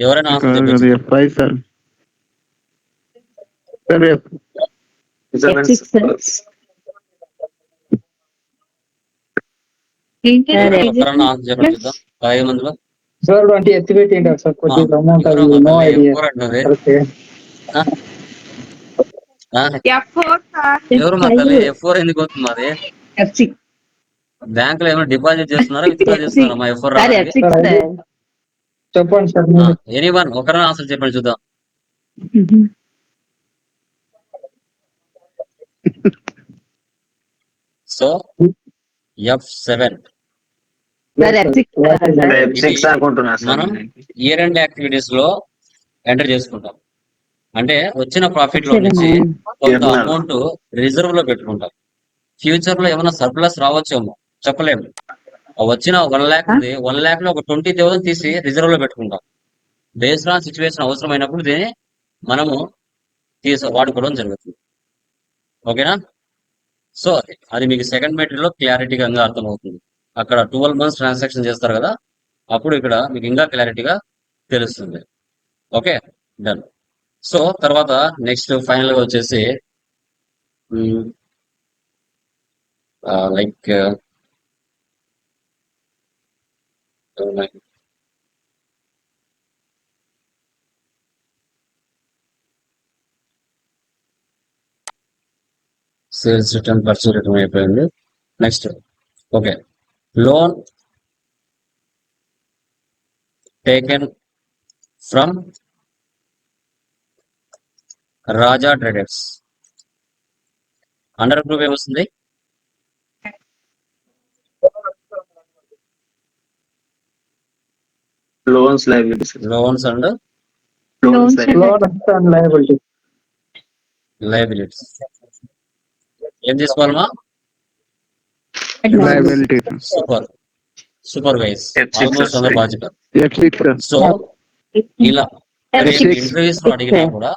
ఎవరైనా ఆన్సర్ చెప్పండి. F5 sir. Reserve and surplus. ఎవరైనా ఆన్సర్ చెప్పండి చూద్దాం 5 మందిలో. రిజర్వ్ అంటే ఎత్తిపెట్టిండ సార్. కొద్దిగా అమౌంట్ అది నో ఐడియా. ఎవరు మా తల్లి F4 ఎందుకు వస్తుంది? మాది బ్యాంక్ లో ఏమైనా డిపాజిట్ చేస్తున్నారా, విత్డ్రా చేస్తున్నారా? మా F4 చెప్పండి సార్. ఎనీవన్ ఒకరైనా ఆన్సర్ చెప్పండి చూద్దాం. సో F7 F6 అనుకుంటున్నా సార్. మనం ఇయర్ ఎండ్ యాక్టివిటీస్ లో ఎంటర్ చేసుకుంటాం. అంటే వచ్చిన ప్రాఫిట్ లో నుంచి కొంత అమౌంట్ రిజర్వ్ లో పెట్టుకుంటాం. ఫ్యూచర్ లో ఏమైనా సర్ప్లస్ రావచ్చేమో చెప్పలేము. వచ్చిన 1 lakh ఉంది, 1 lakh లో ఒక 20,000 తీసి రిజర్వ్ లో పెట్టుకుంటాం. బేస్డ్ ఆన్ సిచ్యువేషన్ అవసరమైనప్పుడు దీన్ని మనము వాడుకోవడం జరుగుతుంది. ఓకేనా? సో అది మీకు సెకండ్ మెటీరియల్ లో క్లారిటీగా అర్థమవుతుంది. అక్కడ 12 months ట్రాన్సాక్షన్ చేస్తారు కదా, అప్పుడు ఇక్కడ మీకు ఇంకా క్లారిటీగా తెలుస్తుంది. Okay, done. సో తర్వాత నెక్స్ట్ ఫైనల్ గా వచ్చేసి like sales return, purchase return అయిపోయింది. Next okay, loan taken from Raja traders. Under group ఏమొస్తుంది? Loans liabilities. Loans and loans liabilities. ఏం తీసుకోవాలమ్మా? Liability super guys, F6 almost అందరూ బాగా చెప్పారు. F6 sir. సో ఇలా ఇంటర్వ్యూస్ లో అడిగినా కూడా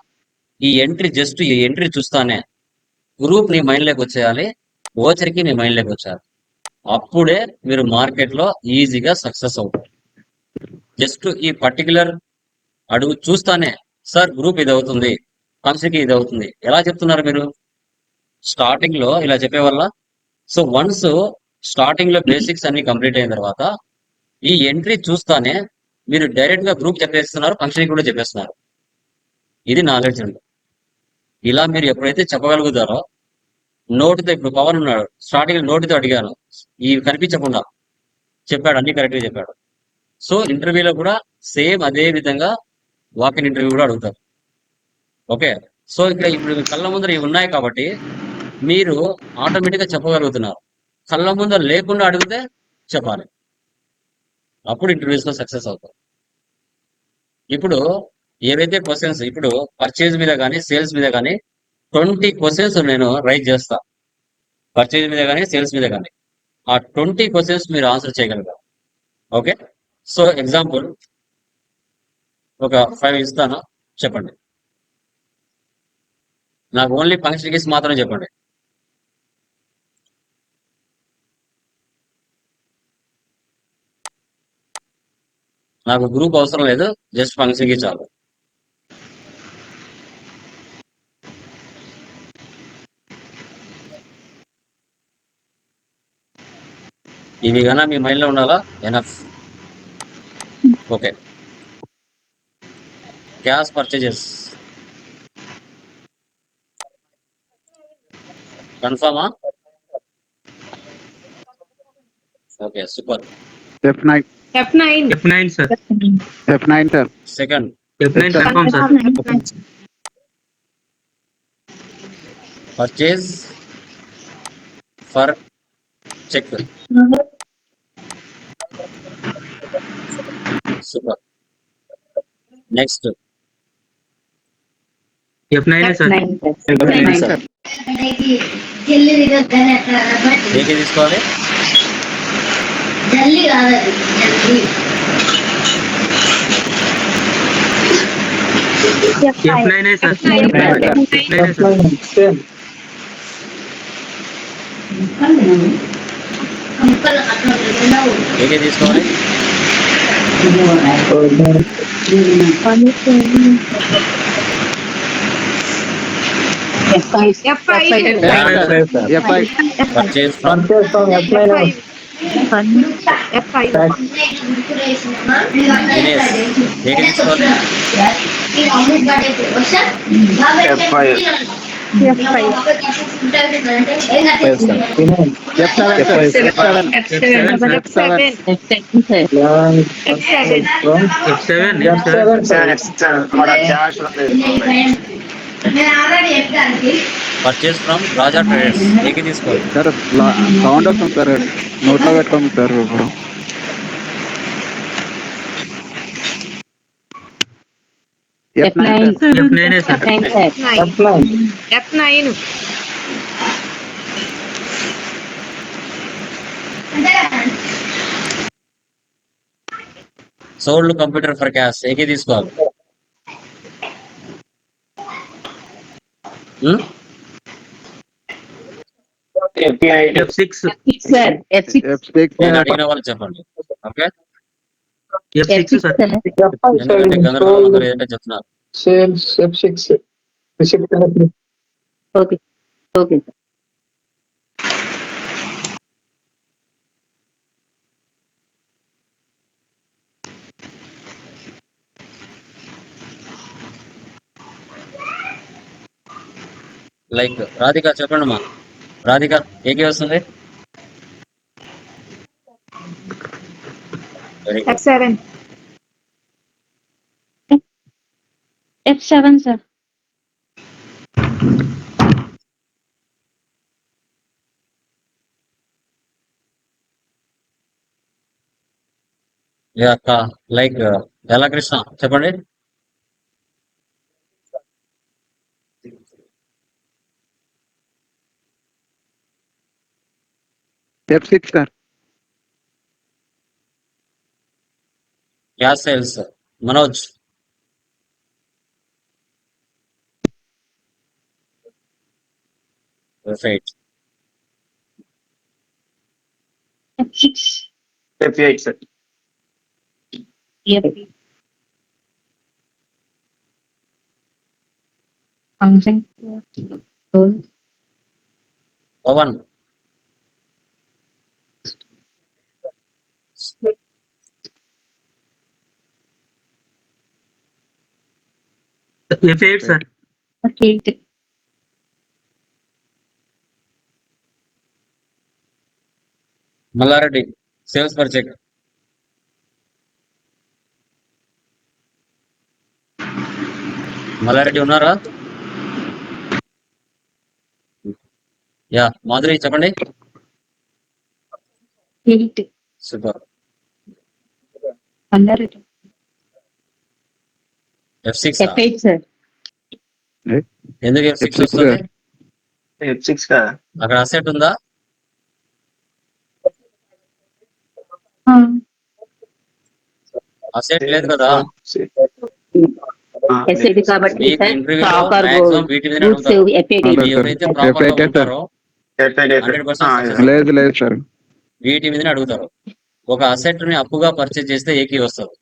ఈ ఎంట్రీ చూస్తానే గ్రూప్ నీ మైండ్ లోకి వచ్చేయాలి, ఓచర్కి నీ మైండ్ లోకి వచ్చేయాలి. అప్పుడే మీరు మార్కెట్ లో ఈజీగా సక్సెస్ అవుతారు. జస్ట్ ఈ పర్టికులర్ అడుగు చూస్తానే సార్ గ్రూప్ ఇది అవుతుంది, ఫంక్షన్కి ఇది అవుతుంది ఎలా చెప్తున్నారు మీరు? స్టార్టింగ్ లో ఇలా చెప్పే వల్ల. సో వన్స్ స్టార్టింగ్ లో బేసిక్స్ అన్ని కంప్లీట్ అయిన తర్వాత ఈ ఎంట్రీ చూస్తానే మీరు డైరెక్ట్ గా గ్రూప్ చెప్పేస్తున్నారు, ఫంక్షన్ కూడా చెప్పేస్తున్నారు. ఇది నాలెడ్జ్ అండి. ఇలా మీరు ఎప్పుడైతే చెప్పగలుగుతారో నోటితో, ఇప్పుడు పవన్ ఉన్నాడు, స్టార్టింగ్ నోటితో అడిగాను, ఈ కనిపించకుండా చెప్పాడు, అన్ని కరెక్ట్ గా చెప్పాడు. సో ఇంటర్వ్యూలో కూడా సేమ్ అదే విధంగా వాకిన్ ఇంటర్వ్యూ కూడా అడుగుతారు. ఓకే, సో ఇక్కడ ఇప్పుడు మీ కళ్ళ ముందర ఇవి ఉన్నాయి కాబట్టి మీరు ఆటోమేటిక్ గా చెప్పగలుగుతున్నారు. కళ్ళ ముందర లేకుండా అడిగితే చెప్పాలి, అప్పుడు ఇంటర్వ్యూస్ లో సక్సెస్ అవుతారు. ఇప్పుడు ఏవైతే క్వశ్చన్స్, ఇప్పుడు పర్చేజ్ మీద కానీ సేల్స్ మీద కానీ 20 క్వశ్చన్స్ నేను రైజ్ చేస్తా. పర్చేజ్ మీద కానీ సేల్స్ మీద కానీ ఆ 20 క్వశ్చన్స్ మీరు ఆన్సర్ చేయగలుగుతారు. ఓకే, సో ఎగ్జాంపుల్ ఒక 5 ఇస్తాను, చెప్పండి. నాకు ఓన్లీ ఫంక్షన్ కేసు మాత్రం చెప్పండి. నాకు గ్రూప్ అవసరం లేదు, జస్ట్ ఫంక్షన్ కి చాలు. ఇవి కన్నా మీ మైండ్ లో ఉండాలా? ఎనఫ్. ఓకే, క్యాష్ పర్చేజెస్ కన్ఫర్మా? Okay, super. F9 F9 sir. F9 sir. Second F9 confirm sir. Purchase for check. Super. Next F9 sir. Sir. ఏకే తీసుకోవాలి? F9 sir. ఏకే తీసుకోవాలి? F5 purchase from Dinesh. ఏకే తీసుకోవాలి? Purchase from Raja traders. ఏకే తీసుకోవాలి? sir. Sound వస్తుంది సార్, నోట్లో పెట్టుకోండి సార్. ఇప్పుడు F9 sir. F9 sir. F9. Sold computer for cash. ఏకే తీసుకోవాలి? F6 సార్ F6 F6 నేను అడిగిన వాళ్ళు చెప్పండి. Okay, F6 sir. ఎందుకంటే గందరగోళం అందరూ ఏదంటే చెప్తున్నారు. Sales F6 receipt okay okay sir. Like Radhika చెప్పండి అమ్మా. రాధిక ఏకే వస్తుంది? Very good. F7 F7 sir. అక్క లైక్ ఎలా కృష్ణ చెప్పండి. F6 sir. Gas sales Manoj. Perfect. F6 F8 sir. Function Pavan. F8 sir. F8 Mallareddy sales purchase. Mallareddy ఉన్నారా? యా మాధురి చెప్పండి. 8 super. Mallareddy. F6 F8 sir. ఎందుకు F6 F6 వస్తుంది? F6 కదా. అక్కడ అసెట్ ఉందా? అసెట్ లేదు కదా. ఎస్ఐటి కాబట్టి మీకు సార్ ఇంటర్వ్యూలో ప్రాపర్ మాక్సిమం వీటి మీద గూడ్స్ అడుగుతారు. F8 అవునా సార్? ఎవరైతే ప్రాపర్ గా F8 ఉంటారో F8 100% లేదు లేదు సార్. వీటి మీదనే అడుగుతారు. ఒక అసెట్ ని అప్పుగా పర్చేజ్ చేస్తే ఏకీ వస్తుంది.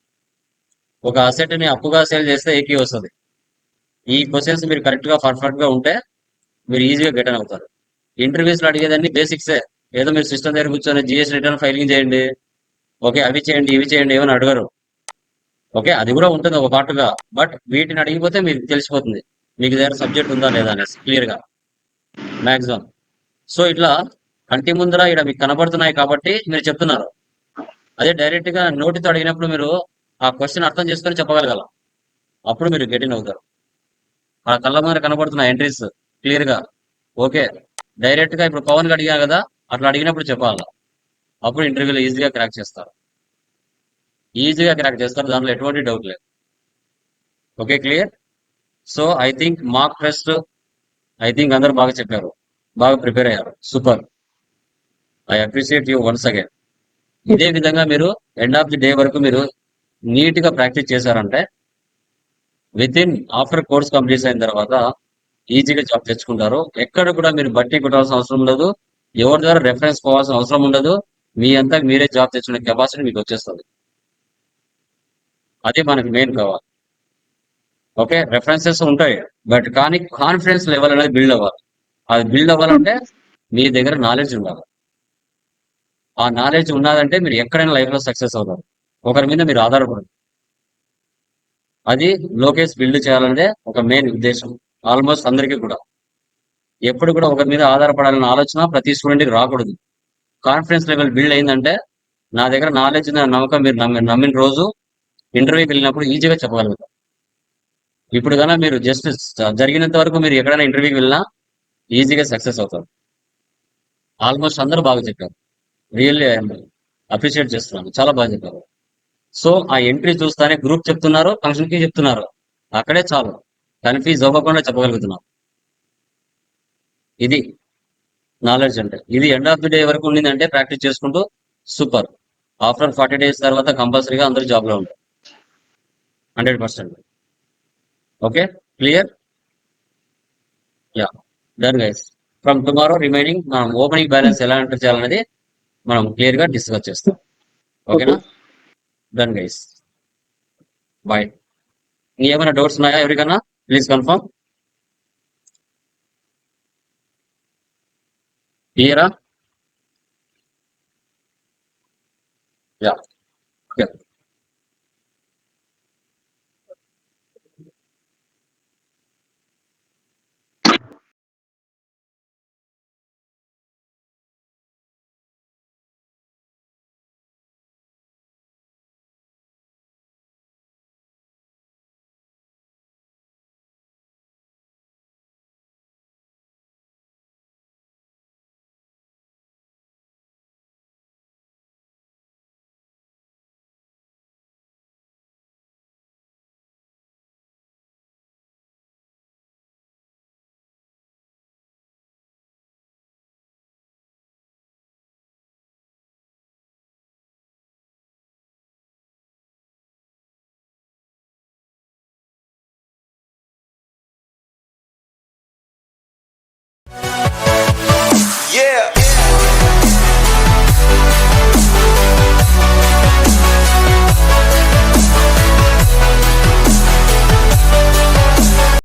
ఒక అసెట్ ని అప్పుగా సేల్ చేస్తే ఏకీ వస్తుంది. ఈ క్వశ్చన్స్ మీరు కరెక్ట్ గా పర్ఫెక్ట్ గా ఉంటే మీరు ఈజీగా గెట్ అని అవుతారు. ఇంటర్వ్యూస్ లో అడిగేదాన్ని బేసిక్సే. ఏదో మీరు సిస్టమ్ దగ్గర కూర్చొని జిఎస్ రిటర్న్ ఫైలింగ్ చేయండి, ఓకే అవి చేయండి ఇవి చేయండి ఏమని అడగరు. ఓకే అది కూడా ఉంటుంది ఒక పార్ట్గా. బట్ వీటిని అడిగిపోతే మీకు తెలిసిపోతుంది మీకు దగ్గర సబ్జెక్ట్ ఉందా లేదా అనేసి క్లియర్ గా మాక్సిమం. సో ఇట్లా కంటి ముందర ఇక్కడ మీకు కనబడుతున్నాయి కాబట్టి మీరు చెప్తున్నారు. అదే డైరెక్ట్ గా నోటితో అడిగినప్పుడు మీరు ఆ క్వశ్చన్ అర్థం చేసుకొని చెప్పగలగాల. అప్పుడు మీరు గెటిన్ అవుతారు. ఆ కళ్ళ ముందర కనబడుతున్న ఎంట్రీస్ క్లియర్ గా ఓకే. డైరెక్ట్ గా ఇప్పుడు పవన్ గా అడిగా కదా అట్లా అడిగినప్పుడు చెప్పాలా. అప్పుడు ఇంటర్వ్యూలో ఈజీగా క్రాక్ చేస్తారు. ఈజీగా క్రాక్ చేస్తారు, దాంట్లో ఎటువంటి డౌట్ లేదు. Okay clear. So I think mark test I think అందరూ బాగా చెప్పారు, బాగా ప్రిపేర్ అయ్యారు. Super. I appreciate you once again. ఇదే విధంగా మీరు ఎండ్ ఆఫ్ ది డే వరకు మీరు నీట్ గా ప్రాక్టీస్ చేశారంటే with in after course complete అయిన తర్వాత ఈజీగా జాబ్ తెచ్చుకుంటారు. ఎక్కడ కూడా మీరు బట్టి కొట్టాల్సిన అవసరం ఉండదు, ఎవరి ద్వారా రెఫరెన్స్ పోవాల్సిన అవసరం ఉండదు. మీ అంతా మీరే జాబ్ తెచ్చుకునే కెపాసిటీ మీకు వచ్చేస్తుంది. అది మనకి మెయిన్ కావాలి. ఓకే రెఫరెన్సెస్ ఉంటాయి బట్ కానీ కాన్ఫిడెన్స్ లెవెల్ అనేది బిల్డ్ అవ్వాలి. అది బిల్డ్ అవ్వాలంటే మీ దగ్గర నాలెడ్జ్ ఉండాలి. ఆ నాలెడ్జ్ ఉన్నదంటే మీరు ఎక్కడైనా లైఫ్ లో సక్సెస్ అవుతారు. ఒకరి మీద మీరు ఆధారపడరు. అది లోకేష్ బిల్డ్ చేయాలంటే ఒక మెయిన్ ఉద్దేశం ఆల్మోస్ట్ అందరికీ కూడా. ఎప్పుడు కూడా ఒకరి మీద ఆధారపడాలన్న ఆలోచన ప్రతి స్టూడెంట్కి రాకూడదు. కాన్ఫిడెన్స్ లెవెల్ బిల్డ్ అయిందంటే నా దగ్గర నాలెడ్జ్ నమ్మకం మీరు నమ్మిన రోజు ఇంటర్వ్యూకి వెళ్ళినప్పుడు ఈజీగా చెప్పగలుగుతారు. ఇప్పుడు కన్నా మీరు జస్ట్ జరిగినంత వరకు మీరు ఎక్కడైనా ఇంటర్వ్యూకి వెళ్ళినా ఈజీగా సక్సెస్ అవుతారు. ఆల్మోస్ట్ అందరూ బాగా చెప్పారు. రియల్లీ అప్రిషియేట్ చేస్తున్నాను, చాలా బాగా చెప్పారు. సో ఆ ఎంట్రీ చూస్తానే గ్రూప్ చెప్తున్నారు, ఫంక్షన్ కి చెప్తున్నారు, అక్కడే చాలు కన్ఫ్యూజ్ అవ్వకుండా చెప్పగలుగుతున్నాం. ఇది నాలెడ్జ్ అంటే. ఇది ఎండ్ ఆఫ్ ది డే వరకు ఉండిందంటే ప్రాక్టీస్ చేసుకుంటూ సూపర్. ఆఫ్టర్ 40 days తర్వాత కంపల్సరీగా అందరూ జాబ్ లో ఉంటారు 100%. Okay clear. Yeah done guys. From tomorrow remaining మనం ఓపెనింగ్ బ్యాలెన్స్ ఎలా ఎంటర్ చేయాలనేది మనం క్లియర్ గా డిస్కస్ చేస్తాం. ఓకేనా? Done guys. బాయ్. ఇంకేమైనా డౌట్స్ ఉన్నాయా ఎవరికన్నా? Please confirm. క్లియరా? యా.